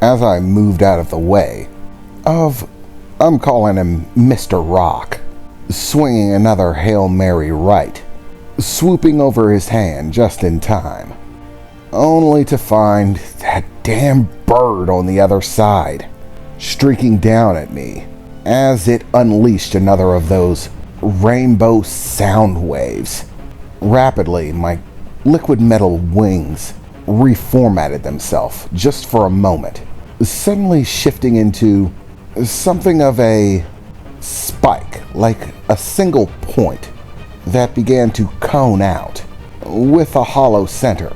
as I moved out of the way of, I'm calling him Mr. Rock, swinging another Hail Mary right, swooping over his hand just in time, only to find that damn bird on the other side, streaking down at me as it unleashed another of those rainbow sound waves. Rapidly, my liquid metal wings reformatted themselves just for a moment, suddenly shifting into something of a spike, like a single point that began to cone out with a hollow center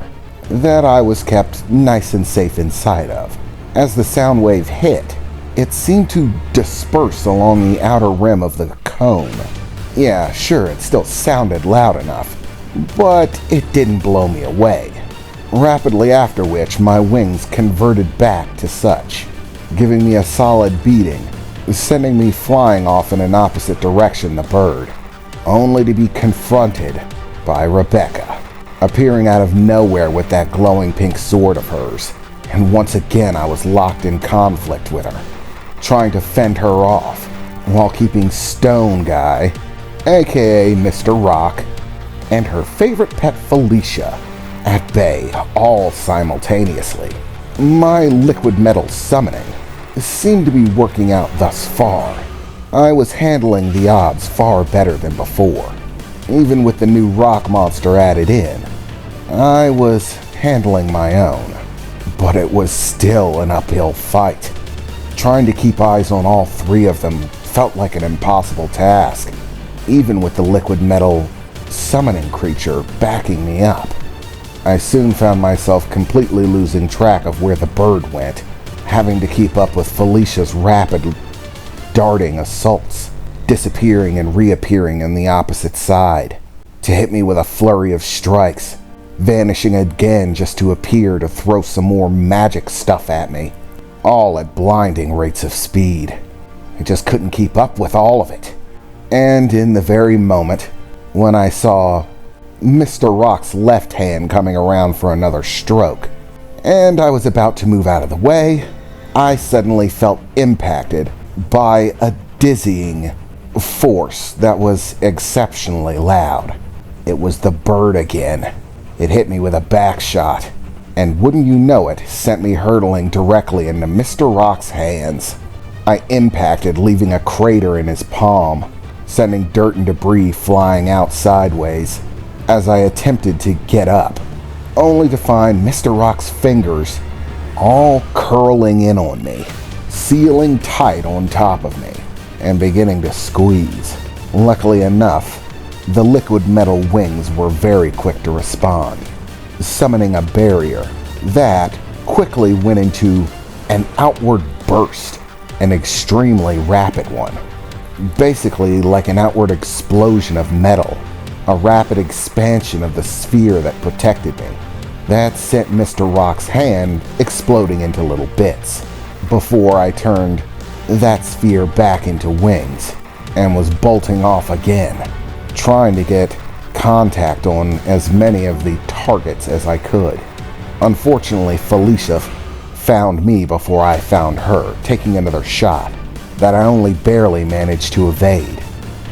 that I was kept nice and safe inside of. As the sound wave hit, it seemed to disperse along the outer rim of the cone. Yeah, sure, it still sounded loud enough, but it didn't blow me away. Rapidly after which, my wings converted back to such, giving me a solid beating, sending me flying off in an opposite direction the bird, only to be confronted by Rebecca, appearing out of nowhere with that glowing pink sword of hers, and once again I was locked in conflict with her, trying to fend her off, while keeping Stone Guy, aka Mr. Rock, and her favorite pet Felicia at bay, all simultaneously. My liquid metal summoning seemed to be working out thus far. I was handling the odds far better than before. Even with the new rock monster added in, I was handling my own. But it was still an uphill fight. Trying to keep eyes on all three of them felt like an impossible task, even with the liquid metal summoning creature backing me up. I soon found myself completely losing track of where the bird went, having to keep up with Felicia's rapid darting assaults, disappearing and reappearing on the opposite side, to hit me with a flurry of strikes, vanishing again just to appear to throw some more magic stuff at me, all at blinding rates of speed. I just couldn't keep up with all of it. And in the very moment when I saw Mr. Rock's left hand coming around for another stroke, and I was about to move out of the way, I suddenly felt impacted by a dizzying force that was exceptionally loud. It was the bird again. It hit me with a back shot, and wouldn't you know it, sent me hurtling directly into Mr. Rock's hands. I impacted, leaving a crater in his palm, sending dirt and debris flying out sideways as I attempted to get up, only to find Mr. Rock's fingers all curling in on me, sealing tight on top of me, and beginning to squeeze. Luckily enough, the liquid metal wings were very quick to respond, summoning a barrier that quickly went into an outward burst, an extremely rapid one. Basically like an outward explosion of metal, a rapid expansion of the sphere that protected me. That sent Mr. Rock's hand exploding into little bits, before I turned that sphere back into wings, and was bolting off again, trying to get contact on as many of the targets as I could. Unfortunately, Felicia found me before I found her, taking another shot that I only barely managed to evade,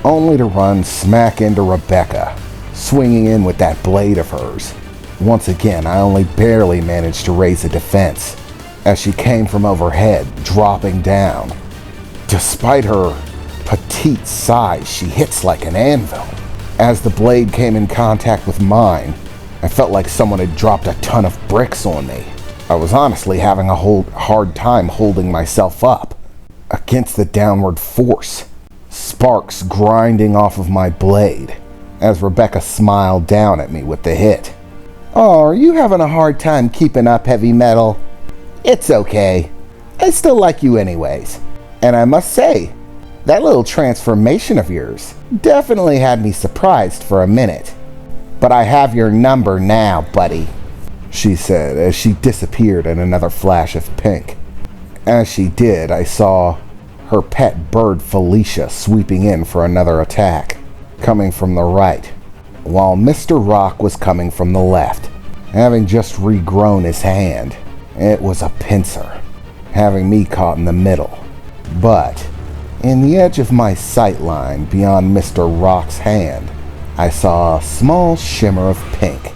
only to run smack into Rebecca, swinging in with that blade of hers. Once again, I only barely managed to raise a defense as she came from overhead, dropping down. Despite her petite size, she hits like an anvil. As the blade came in contact with mine, I felt like someone had dropped a ton of bricks on me. I was honestly having a hard time holding myself up against the downward force, sparks grinding off of my blade, as Rebecca smiled down at me with the hit. "Oh, are you having a hard time keeping up, Heavy Metal? It's okay. I still like you anyways. And I must say, that little transformation of yours definitely had me surprised for a minute. But I have your number now, buddy," she said as she disappeared in another flash of pink. As she did, I saw her pet bird Felicia sweeping in for another attack, coming from the right, while Mr. Rock was coming from the left, having just regrown his hand. It was a pincer, having me caught in the middle. But in the edge of my sight line beyond Mr. Rock's hand, I saw a small shimmer of pink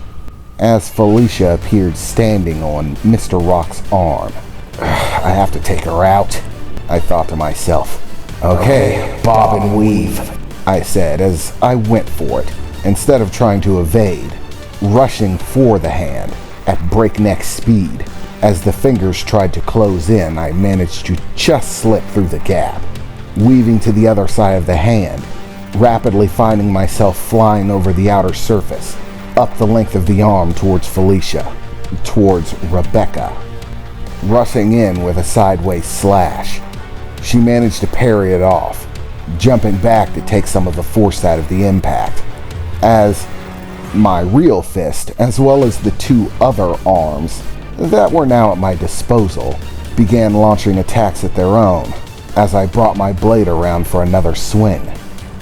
as Felicia appeared standing on Mr. Rock's arm. I have to take her out, I thought to myself. Okay, bob and weave, I said as I went for it, instead of trying to evade, rushing for the hand at breakneck speed. As the fingers tried to close in, I managed to just slip through the gap, weaving to the other side of the hand, rapidly finding myself flying over the outer surface, up the length of the arm towards Felicia, towards Rebecca. Rushing in with a sideways slash, she managed to parry it off, jumping back to take some of the force out of the impact, as my real fist, as well as the two other arms that were now at my disposal, began launching attacks at their own as I brought my blade around for another swing.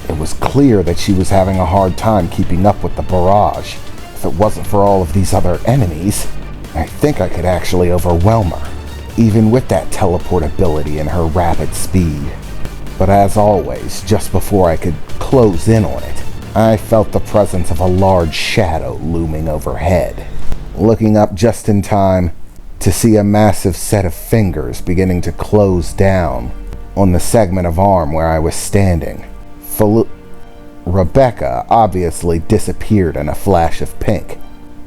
It was clear that she was having a hard time keeping up with the barrage. If it wasn't for all of these other enemies, I think I could actually overwhelm her, even with that teleport ability and her rapid speed. But as always, just before I could close in on it, I felt the presence of a large shadow looming overhead. Looking up just in time to see a massive set of fingers beginning to close down on the segment of arm where I was standing. Rebecca obviously disappeared in a flash of pink.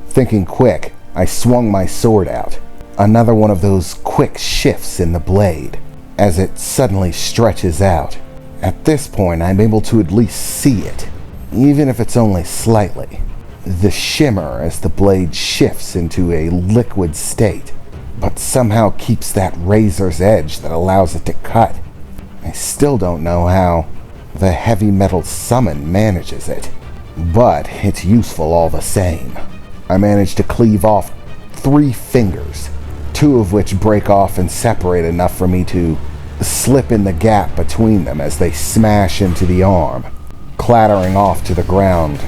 Thinking quick, I swung my sword out, another one of those quick shifts in the blade, as it suddenly stretches out. At this point, I'm able to at least see it, even if it's only slightly. The shimmer as the blade shifts into a liquid state, but somehow keeps that razor's edge that allows it to cut. I still don't know how the heavy metal summon manages it, but it's useful all the same. I managed to cleave off 3 fingers, 2 of which break off and separate enough for me to slip in the gap between them as they smash into the arm, clattering off to the ground,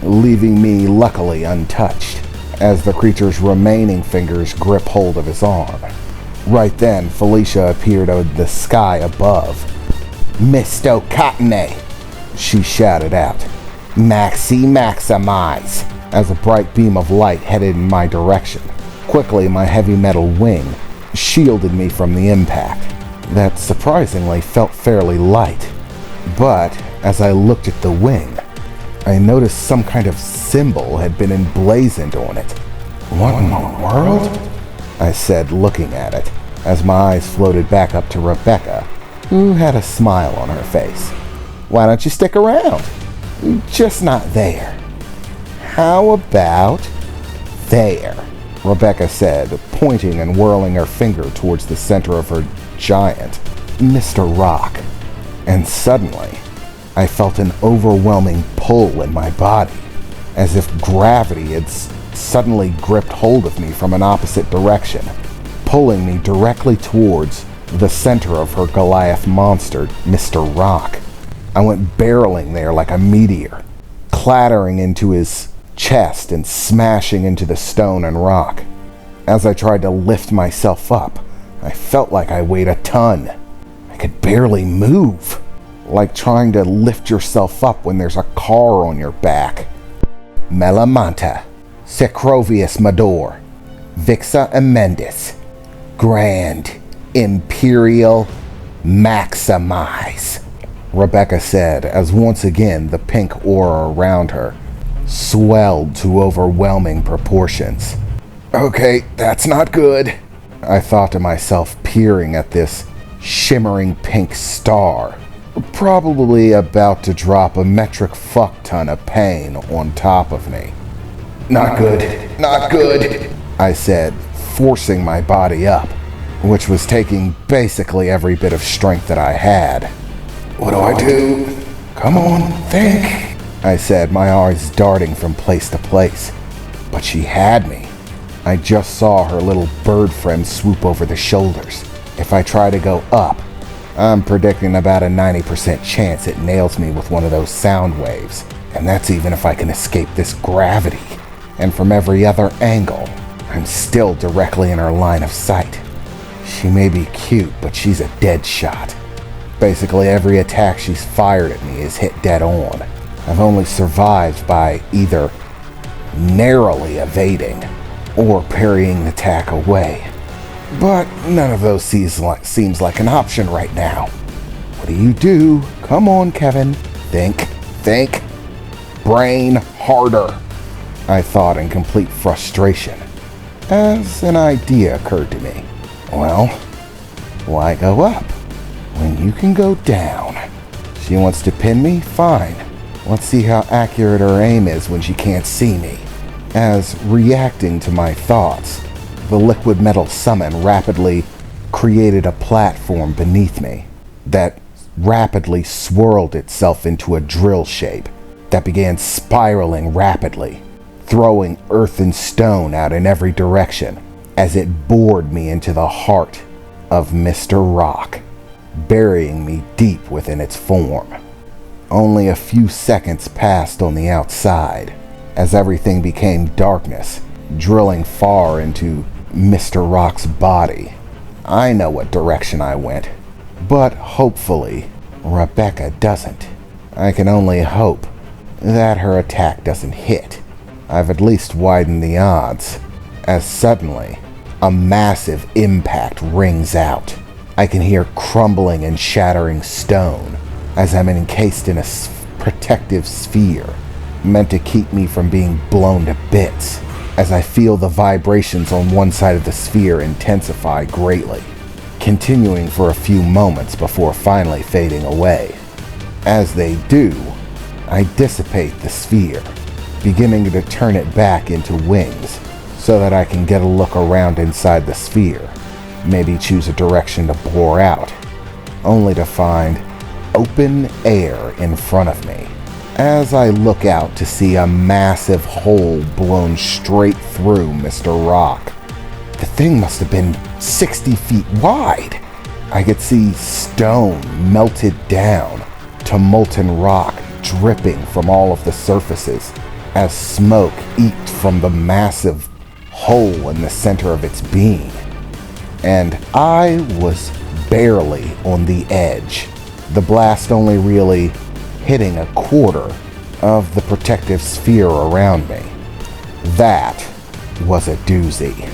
leaving me luckily untouched as the creature's remaining fingers grip hold of his arm. Right then, Felicia appeared in the sky above. "Misto Cottone," she shouted out. "Maximize," as a bright beam of light headed in my direction. Quickly, my heavy metal wing shielded me from the impact. That surprisingly felt fairly light. But as I looked at the wing, I noticed some kind of symbol had been emblazoned on it. "What in the world?" I said, looking at it, as my eyes floated back up to Rebecca, who had a smile on her face. "Why don't you stick around? Just not there." "How about there?" Rebecca said, pointing and whirling her finger towards the center of her giant, Mr. Rock. And suddenly, I felt an overwhelming pull in my body, as if gravity had suddenly gripped hold of me from an opposite direction, pulling me directly towards the center of her Goliath monster, Mr. Rock. I went barreling there like a meteor, clattering into his chest and smashing into the stone and rock. As I tried to lift myself up, I felt like I weighed a ton. I could barely move, like trying to lift yourself up when there's a car on your back. "Melamanta, Secrovius Mador, Vixa Amendis, Grand Imperial Maximize," Rebecca said, as once again the pink aura around her swelled to overwhelming proportions. "Okay, that's not good," I thought to myself, peering at this shimmering pink star, probably about to drop a metric fuck ton of pain on top of me. "Not good, not good," I said, forcing my body up, which was taking basically every bit of strength that I had. "What do I do? Come on, think," I said, my eyes darting from place to place. But she had me. I just saw her little bird friend swoop over the shoulders. If I try to go up, I'm predicting about a 90% chance it nails me with one of those sound waves. And that's even if I can escape this gravity. And from every other angle, I'm still directly in her line of sight. She may be cute, but she's a dead shot. Basically, every attack she's fired at me is hit dead on. I've only survived by either narrowly evading or parrying the attack away. But none of those seems like an option right now. What do? Come on, Keven. Think. Brain harder, I thought in complete frustration, as an idea occurred to me. Well, why go up when you can go down? She wants to pin me? Fine. Let's see how accurate her aim is when she can't see me. As reacting to my thoughts, the liquid metal summon rapidly created a platform beneath me that rapidly swirled itself into a drill shape that began spiraling rapidly, throwing earth and stone out in every direction as it bored me into the heart of Mr. Rock, burying me deep within its form. Only a few seconds passed on the outside as everything became darkness, drilling far into Mr. Rock's body. I know what direction I went, but hopefully Rebecca doesn't. I can only hope that her attack doesn't hit. I've at least widened the odds, as suddenly a massive impact rings out. I can hear crumbling and shattering stone as I'm encased in a protective sphere meant to keep me from being blown to bits, as I feel the vibrations on one side of the sphere intensify greatly, continuing for a few moments before finally fading away. As they do, I dissipate the sphere, beginning to turn it back into wings so that I can get a look around inside the sphere, maybe choose a direction to bore out, only to find open air in front of me. As I look out to see a massive hole blown straight through Mr. Rock. The thing must have been 60 feet wide. I could see stone melted down to molten rock dripping from all of the surfaces as smoke eked from the massive hole in the center of its being. And I was barely on the edge, the blast only really hitting a quarter of the protective sphere around me. That was a doozy.